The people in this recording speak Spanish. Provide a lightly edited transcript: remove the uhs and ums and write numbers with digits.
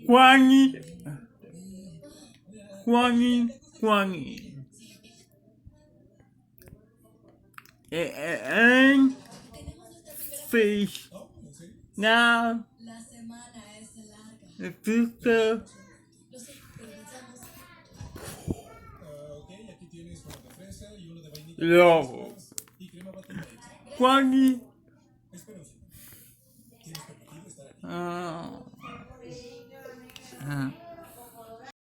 Juani, Juani, Juani. And fish. Now, the future. Lobo. Juani. Ah.